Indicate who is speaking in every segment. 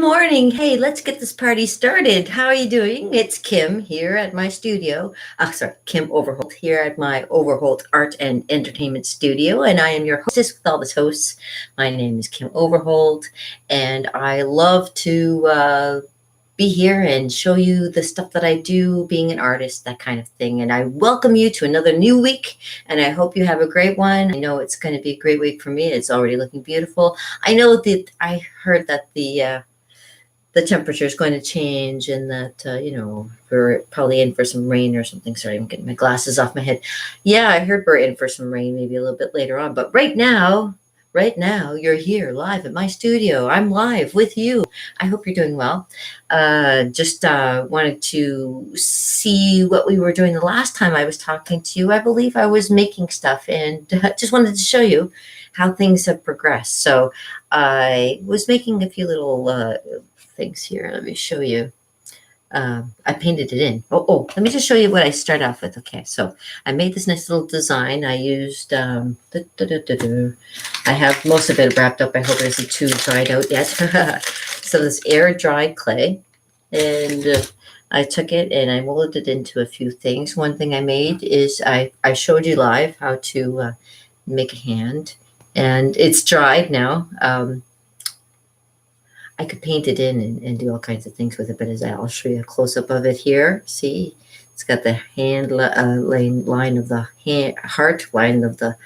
Speaker 1: morning. Hey, let's get this party started. How are you doing? It's Kim here at my studio. Kim Overholt here at my Overholt Art and Entertainment Studio, and I am your hostess with all the hosts. My name is Kim Overholt, and I love to be here and show you the stuff that I do, being an artist, that kind of thing. And I welcome you to another new week, and I hope you have a great one. I know it's going to be a great week for me. It's already looking beautiful. I know that I heard that the temperature is going to change and that, we're probably in for some rain or something. Sorry, I'm getting my glasses off my head. Yeah, I heard we're in for some rain maybe a little bit later on. But right now, you're here live at my studio. I'm live with you. I hope you're doing well. Just wanted to see what we were doing the last time I was talking to you. I believe I was making stuff and just wanted to show you how things have progressed. So I was making a few little things here. Let me show you. I painted it in. Let me just show you what I start off with. Okay, so I made this nice little design. I used, I have most of it wrapped up. I hope it isn't too dried out yet. So this air dried clay, and I took it and I molded it into a few things. One thing I made is I showed you live how to make a hand, and it's dried now. I could paint it in and do all kinds of things with it, but I'll show you a close-up of it here. See, it's got the hand line of the heart, line of the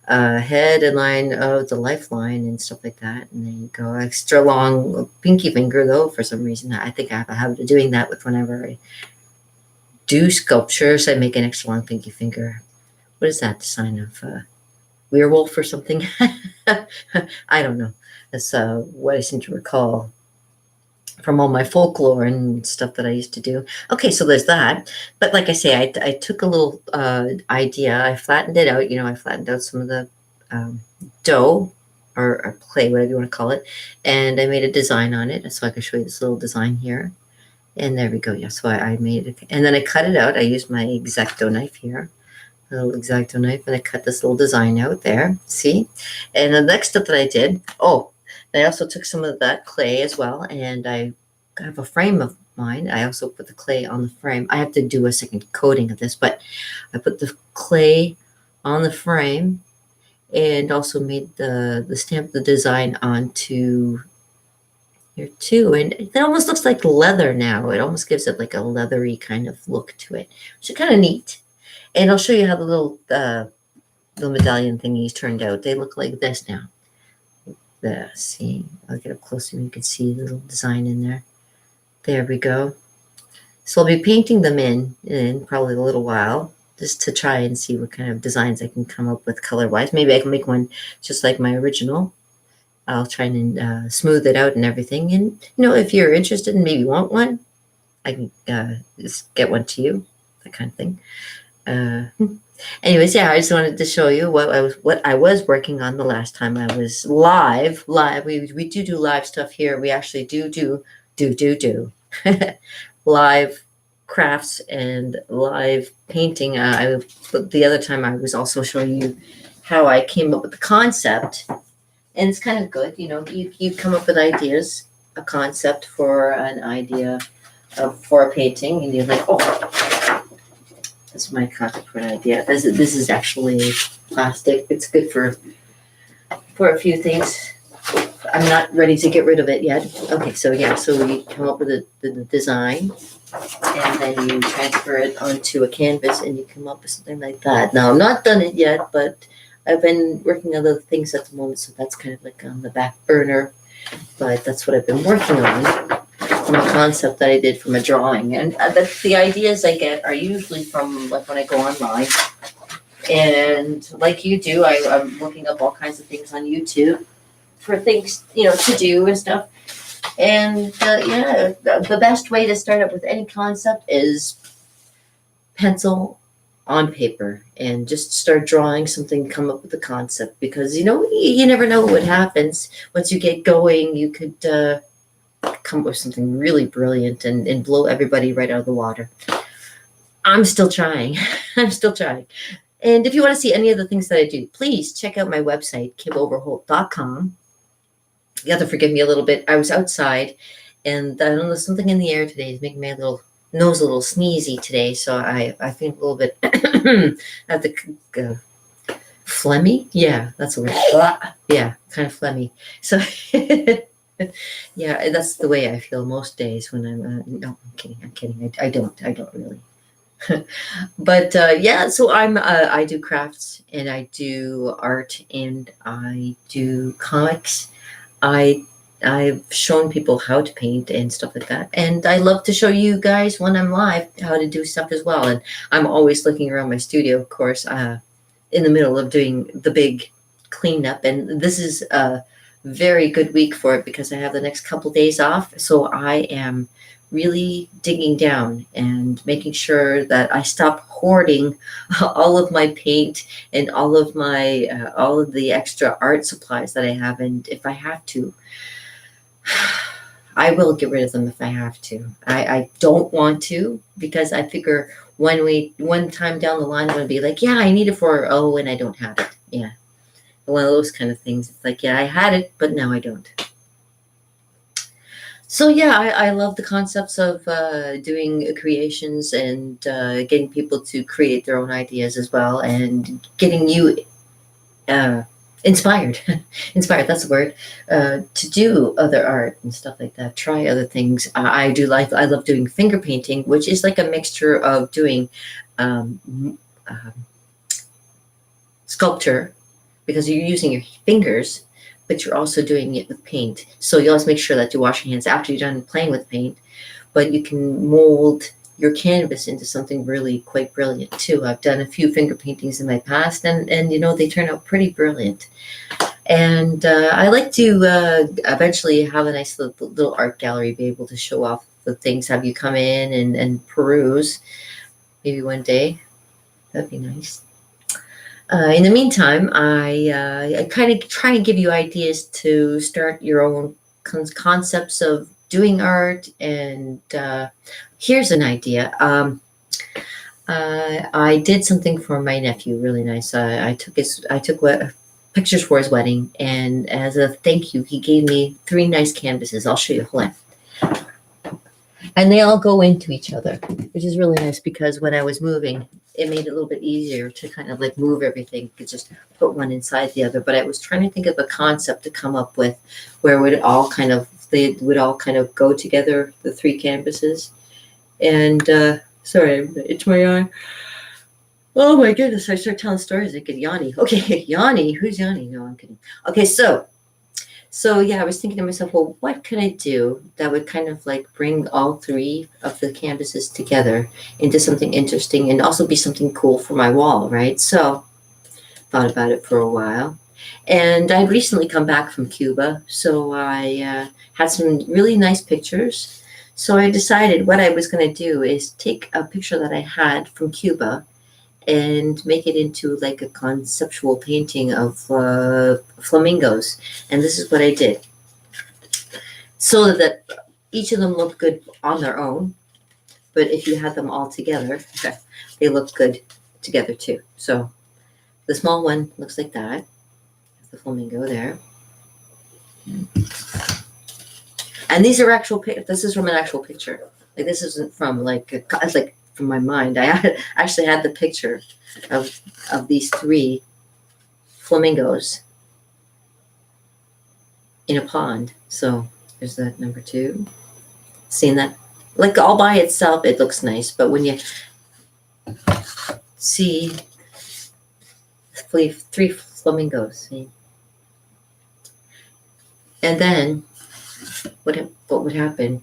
Speaker 1: head, and line of the lifeline and stuff like that. And then you go extra long pinky finger, though, for some reason. I think I have a habit of doing that with whenever I do sculptures. I make an extra long pinky finger. What is that, the sign of werewolf or something? I don't know. That's what I seem to recall from all my folklore and stuff that I used to do. Okay, so there's that. But like I say, I took a little idea. I flattened it out. I flattened out some of the dough or clay, whatever you want to call it. And I made a design on it. So I can show you this little design here. And there we go. Yeah, so I made it. And then I cut it out. I used my X-Acto knife here. A little X-Acto knife, and I cut this little design out there. See? And the next step that I did, I also took some of that clay as well, and I have a frame of mine. I also put the clay on the frame. I have to do a second coating of this, but I put the clay on the frame and also made the stamp, the design onto here too. And it almost looks like leather now. It almost gives it like a leathery kind of look to it, which is kind of neat. And I'll show you how the little medallion thingies turned out. They look like this now. See, I'll get up close so you can see the little design in there. There we go. So I'll be painting them in probably a little while, just to try and see what kind of designs I can come up with color-wise. Maybe I can make one just like my original. I'll try and smooth it out and everything. And, if you're interested and maybe want one, I can just get one to you, that kind of thing. Anyways, I just wanted to show you what I was working on the last time I was live. We do live stuff here. We actually do live crafts and live painting. The other time I was also showing you how I came up with the concept, and it's kind of good. You come up with ideas, a concept for an idea for a painting, and you're like, that's my concept for an idea. This is actually plastic. It's good for a few things. I'm not ready to get rid of it yet. Okay, so we come up with the design, and then you transfer it onto a canvas, and you come up with something like that. Now, I'm not done it yet, but I've been working on other things at the moment, so that's kind of like on the back burner. But that's what I've been working on. From a concept that I did from a drawing, and the ideas I get are usually from like when I go online, and like you do, I'm looking up all kinds of things on YouTube for things to do and stuff. And the best way to start up with any concept is pencil on paper and just start drawing something, come up with a concept, because you never know what happens. Once you get going, you could come up with something really brilliant and blow everybody right out of the water. I'm still trying. And if you want to see any of the things that I do, please check out my website, KimOverholt.com. You have to forgive me a little bit. I was outside, and I don't know, something in the air today is making my little nose a little sneezy today. So I think a little bit at the phlegmy. Yeah, that's the word. Yeah, kind of phlegmy. So yeah, that's the way I feel most days when I'm. No, I'm kidding. I'm kidding. I don't. I don't really. But yeah, so I do crafts and I do art and I do comics. I I've shown people how to paint and stuff like that. And I love to show you guys when I'm live how to do stuff as well. And I'm always looking around my studio, of course, in the middle of doing the big cleanup. And this is a very good week for it because I have the next couple days off. So I am really digging down and making sure that I stop hoarding all of my paint and all of the extra art supplies that I have. And if I have to, I will get rid of them if I have to. I don't want to because I figure one time down the line I'm gonna be like, yeah, I need it for and I don't have it. Yeah. One of those kind of things. It's like, yeah, I had it, but now I don't. So yeah, I love the concepts of doing creations and getting people to create their own ideas as well, and getting you uh, inspired. Inspired, that's the word. To do other art and stuff like that. Try other things. I love doing finger painting, which is like a mixture of doing um, sculpture because you're using your fingers, but you're also doing it with paint. So you always make sure that you wash your hands after you're done playing with paint, but you can mold your canvas into something really quite brilliant too. I've done a few finger paintings in my past, and they turn out pretty brilliant. And I like to eventually have a nice little art gallery, be able to show off the things, have you come in and peruse maybe one day. That'd be nice. In the meantime, I kind of try and give you ideas to start your own concepts of doing art. And here's an idea. I did something for my nephew, really nice. I took pictures for his wedding, and as a thank you, he gave me 3 nice canvases. I'll show you. Hold on. And they all go into each other, which is really nice because when I was moving, it made it a little bit easier to kind of like move everything. You could just put one inside the other. But I was trying to think of a concept to come up with where they would all kind of go together, the 3 canvases. And sorry, it's my eye. Oh my goodness, I start telling stories, I get Yanni. Okay, Yanni, who's Yanni? No, I'm kidding. Okay, so yeah, I was thinking to myself, well, what could I do that would kind of like bring all 3 of the canvases together into something interesting and also be something cool for my wall, right? So thought about it for a while. And I'd recently come back from Cuba, so I had some really nice pictures. So I decided what I was going to do is take a picture that I had from Cuba and make it into like a conceptual painting of flamingos. And this is what I did. So that each of them look good on their own, but if you had them all together, they look good together too. So the small one looks like that. The flamingo there. And these are this is from an actual picture. Like this isn't from like from my mind. I actually had the picture of these 3 flamingos in a pond. So there's that number 2. Seeing that, like all by itself, it looks nice, but when you see 3 flamingos, see? And then what would happen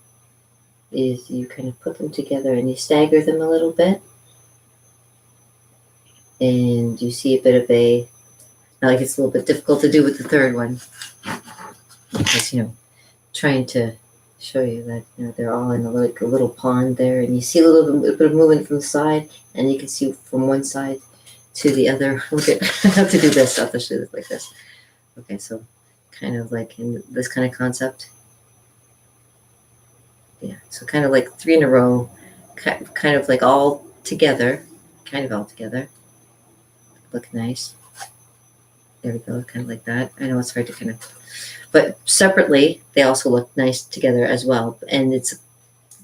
Speaker 1: is you kind of put them together and you stagger them a little bit, and you see a bit of like it's a little bit difficult to do with the 3rd one because trying to show you that they're all in a little pond there, and you see a little bit of movement from the side, and you can see from one side to the other. Okay, I have to do this. I have to show this like this. Okay, so kind of like in this kind of concept. Yeah, so kind of like 3 in a row, kind of like all together, look nice. There we go, kind of like that. I know it's hard to kind of, but separately, they also look nice together as well. And it's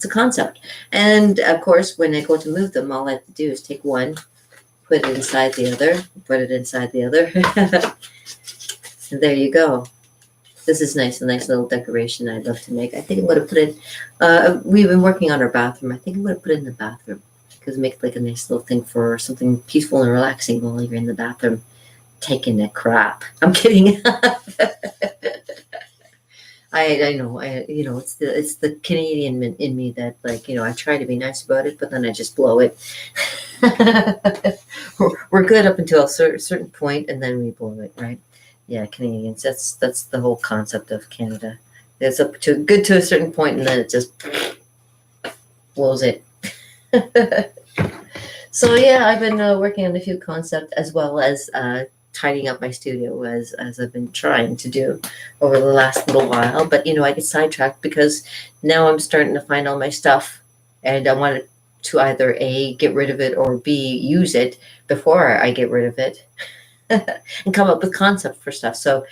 Speaker 1: a concept. And of course, when I go to move them, all I have to do is take one, put it inside the other, put it inside the other. And there you go. This is nice, a nice little decoration I'd love to make. I think I'm going to put it, we've been working on our bathroom. I think I'm going to put it in the bathroom because make it like a nice little thing for something peaceful and relaxing while you're in the bathroom taking a crap. I'm kidding. I know it's the Canadian in me that like I try to be nice about it, but then I just blow it. We're good up until a certain point, and then we blow it, right? Yeah, Canadians. That's the whole concept of Canada. It's up to good to a certain point, and then it just blows it. So yeah, I've been working on a few concepts as well as tidying up my studio as I've been trying to do over the last little while. But I get sidetracked because now I'm starting to find all my stuff, and I wanted to either A, get rid of it, or B, use it before I get rid of it. And come up with concept for stuff. So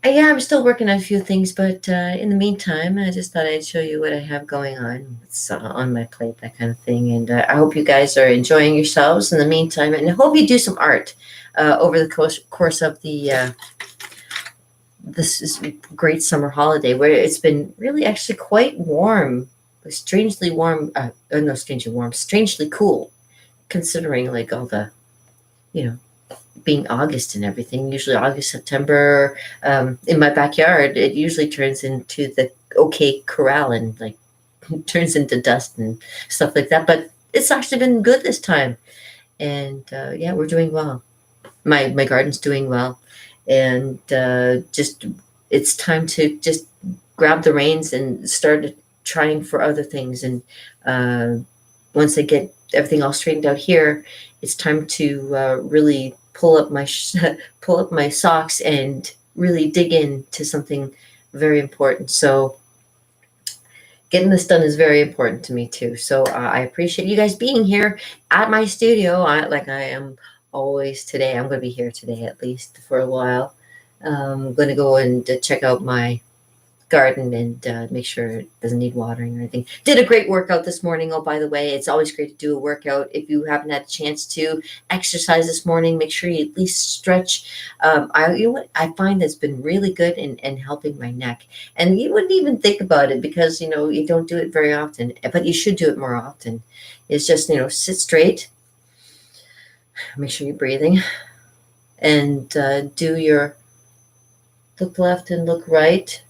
Speaker 1: yeah, I'm still working on a few things, but in the meantime, I just thought I'd show you what I have going on. It's on my plate, that kind of thing. And I hope you guys are enjoying yourselves in the meantime, and I hope you do some art over the course of the this is great summer holiday where it's been really actually quite warm, strangely warm. No, strangely warm, strangely cool, considering like all the you know being August and everything. Usually August, September, in my backyard, it usually turns into the OK Corral and like turns into dust and stuff like that. But it's actually been good this time, and yeah, we're doing well. My garden's doing well, and just it's time to just grab the reins and start trying for other things. And once I get everything all straightened out here, it's time to really pull up my socks and really dig into something very important. So getting this done is very important to me too. So I appreciate you guys being here at my studio. Like I am always today. I'm going to be here today at least for a while. I'm going to go and check out my garden and make sure it doesn't need watering or anything. Did a great workout this morning. Oh, by the way, it's always great to do a workout. If you haven't had a chance to exercise this morning, make sure you at least stretch. I find that's been really good in helping my neck. And you wouldn't even think about it because you don't do it very often, but you should do it more often. It's just sit straight, make sure you're breathing, and do your look left and look right.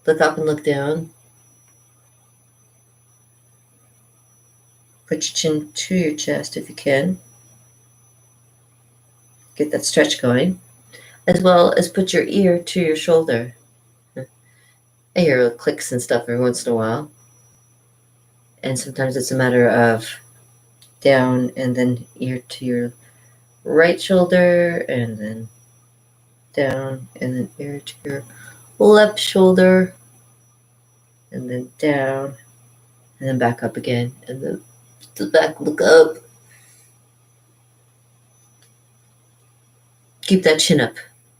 Speaker 1: Look up and look down. Put your chin to your chest if you can. Get that stretch going. As well as put your ear to your shoulder. I hear clicks and stuff every once in a while. And sometimes it's a matter of down and then ear to your right shoulder and then down and then ear to your left shoulder and then down and then back up again and then the back, look up. Keep that chin up,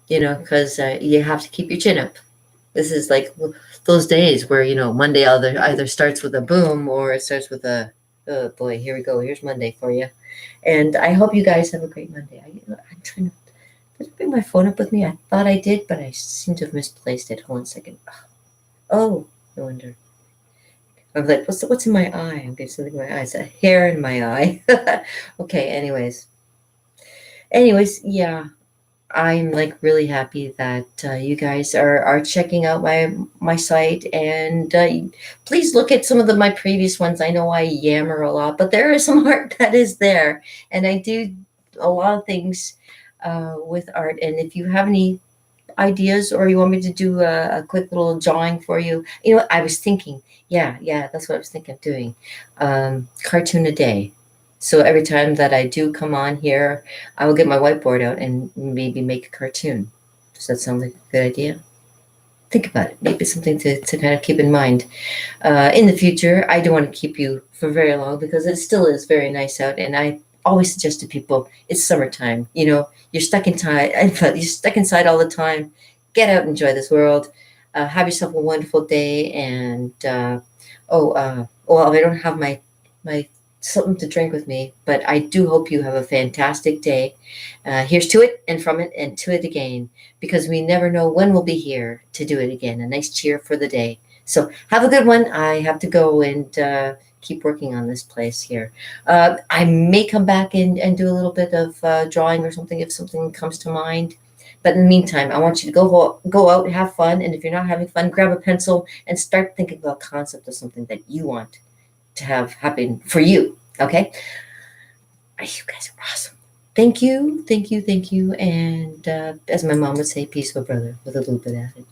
Speaker 1: because you have to keep your chin up. This is like those days where Monday either starts with a boom or it starts with a, oh boy, here we go, here's Monday for you. And I hope you guys have a great Monday. I'm trying to, did I bring my phone up with me? I thought I did, but I seem to have misplaced it. Hold on a second. Oh, no wonder. I'm like, what's in my eye? I'm getting something in my eye. It's a hair in my eye. Okay, anyways, yeah. I'm like really happy that you guys are checking out my site, and please look at some of my previous ones. I know I yammer a lot, but there is some art that is there, and I do a lot of things with art. And if you have any ideas or you want me to do a quick little drawing for you, I was thinking, yeah, that's what I was thinking of doing. Cartoon a day. So every time that I do come on here, I will get my whiteboard out and maybe make a cartoon. Does that sound like a good idea? Think about it. Maybe something to kind of keep in mind. In the future, I don't want to keep you for very long because it still is very nice out. And always suggest to people, it's summertime. You're stuck you're stuck inside all the time. Get out, enjoy this world. Have yourself a wonderful day. And well, I don't have my something to drink with me, but I do hope you have a fantastic day. Here's to it, and from it, and to it again, because we never know when we'll be here to do it again. A nice cheer for the day. So have a good one. I have to go and keep working on this place here. I may come back and do a little bit of drawing or something if something comes to mind. But in the meantime, I want you to go out and have fun. And if you're not having fun, grab a pencil and start thinking about a concept of something that you want to have happen for you. Okay? You guys are awesome. Thank you, thank you, thank you. And as my mom would say, peace, my brother, with a little bit added.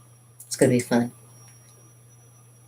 Speaker 1: It's going to be fun.